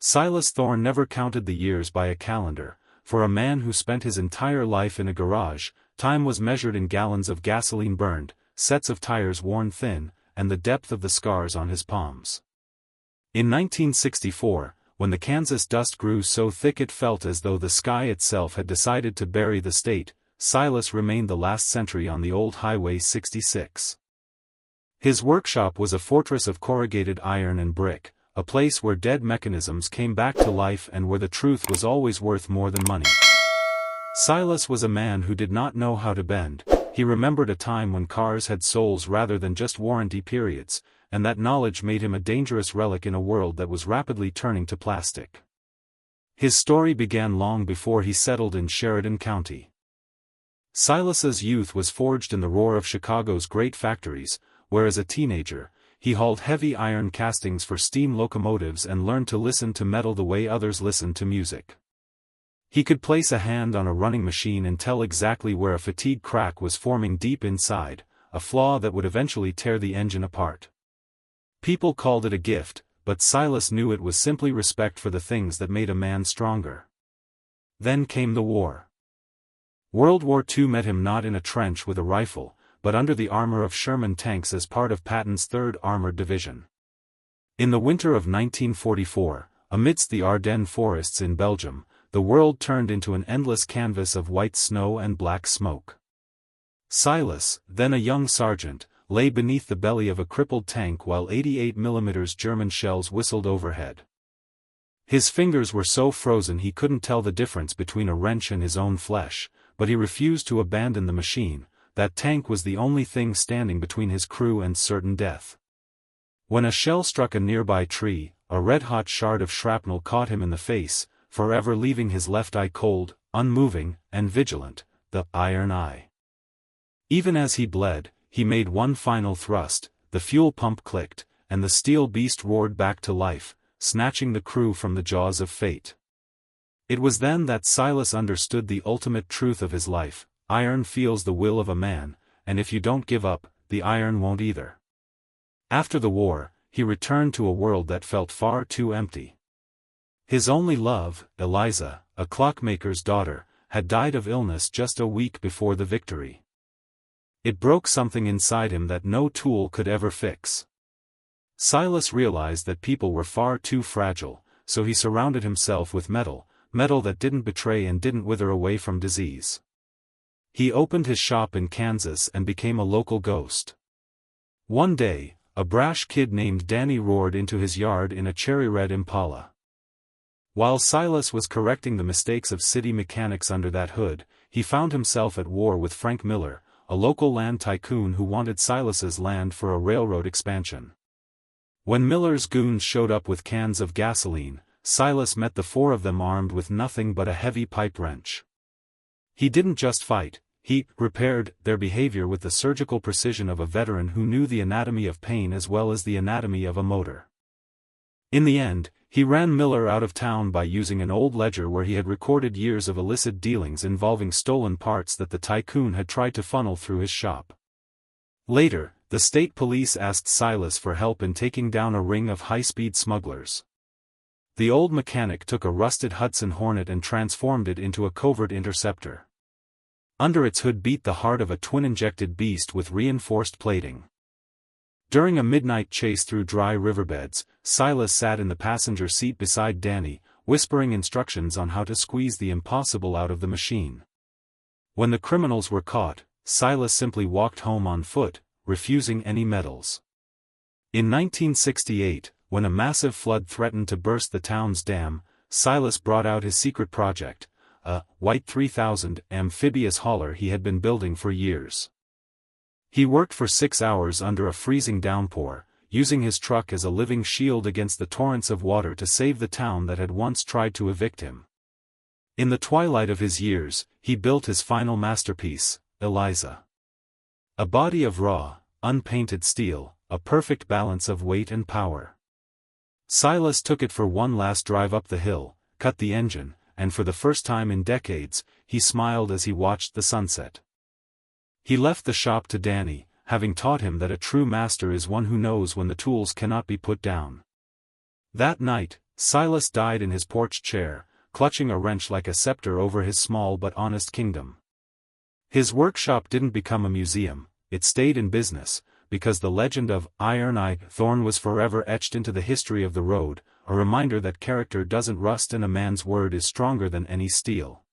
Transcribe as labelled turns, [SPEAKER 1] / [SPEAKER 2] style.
[SPEAKER 1] Silas Thorne never counted the years by a calendar. For a man who spent his entire life in a garage, time was measured in gallons of gasoline burned, sets of tires worn thin, and the depth of the scars on his palms. In 1964, when the Kansas dust grew so thick it felt as though the sky itself had decided to bury the state, Silas remained the last sentry on the old Highway 66. His workshop was a fortress of corrugated iron and brick, a place where dead mechanisms came back to life and where the truth was always worth more than money. Silas was a man who did not know how to bend. He remembered a time when cars had souls rather than just warranty periods, and that knowledge made him a dangerous relic in a world that was rapidly turning to plastic. His story began long before he settled in Sheridan County. Silas's youth was forged in the roar of Chicago's great factories, where as a teenager, he hauled heavy iron castings for steam locomotives and learned to listen to metal the way others listened to music. He could place a hand on a running machine and tell exactly where a fatigue crack was forming deep inside, a flaw that would eventually tear the engine apart. People called it a gift, but Silas knew it was simply respect for the things that made a man stronger. Then came the war. World War II met him not in a trench with a rifle, but under the armor of Sherman tanks as part of Patton's 3rd Armored Division. In the winter of 1944, amidst the Ardennes forests in Belgium, the world turned into an endless canvas of white snow and black smoke. Silas, then a young sergeant, lay beneath the belly of a crippled tank while 88mm German shells whistled overhead. His fingers were so frozen he couldn't tell the difference between a wrench and his own flesh, but he refused to abandon the machine. That tank was the only thing standing between his crew and certain death. When a shell struck a nearby tree, a red-hot shard of shrapnel caught him in the face, forever leaving his left eye cold, unmoving, and vigilant, the iron eye. Even as he bled, he made one final thrust, the fuel pump clicked, and the steel beast roared back to life, snatching the crew from the jaws of fate. It was then that Silas understood the ultimate truth of his life. Iron feels the will of a man, and if you don't give up, the iron won't either. After the war, he returned to a world that felt far too empty. His only love, Eliza, a clockmaker's daughter, had died of illness just a week before the victory. It broke something inside him that no tool could ever fix. Silas realized that people were far too fragile, so he surrounded himself with metal that didn't betray and didn't wither away from disease. He opened his shop in Kansas and became a local ghost. One day, a brash kid named Danny roared into his yard in a cherry-red Impala. While Silas was correcting the mistakes of city mechanics under that hood, he found himself at war with Frank Miller, a local land tycoon who wanted Silas's land for a railroad expansion. When Miller's goons showed up with cans of gasoline, Silas met the 4 of them armed with nothing but a heavy pipe wrench. He didn't just fight. He repaired their behavior with the surgical precision of a veteran who knew the anatomy of pain as well as the anatomy of a motor. In the end, he ran Miller out of town by using an old ledger where he had recorded years of illicit dealings involving stolen parts that the tycoon had tried to funnel through his shop. Later, the state police asked Silas for help in taking down a ring of high-speed smugglers. The old mechanic took a rusted Hudson Hornet and transformed it into a covert interceptor. Under its hood beat the heart of a twin-injected beast with reinforced plating. During a midnight chase through dry riverbeds, Silas sat in the passenger seat beside Danny, whispering instructions on how to squeeze the impossible out of the machine. When the criminals were caught, Silas simply walked home on foot, refusing any medals. In 1968, when a massive flood threatened to burst the town's dam, Silas brought out his secret project, a White 3000 amphibious hauler he had been building for years. He worked for 6 hours under a freezing downpour, using his truck as a living shield against the torrents of water to save the town that had once tried to evict him. In the twilight of his years, he built his final masterpiece, Eliza. A body of raw, unpainted steel, a perfect balance of weight and power. Silas took it for one last drive up the hill, cut the engine, and for the first time in decades, he smiled as he watched the sunset. He left the shop to Danny, having taught him that a true master is one who knows when the tools cannot be put down. That night, Silas died in his porch chair, clutching a wrench like a scepter over his small but honest kingdom. His workshop didn't become a museum, it stayed in business, because the legend of Iron Eye Thorne was forever etched into the history of the road, a reminder that character doesn't rust and a man's word is stronger than any steel.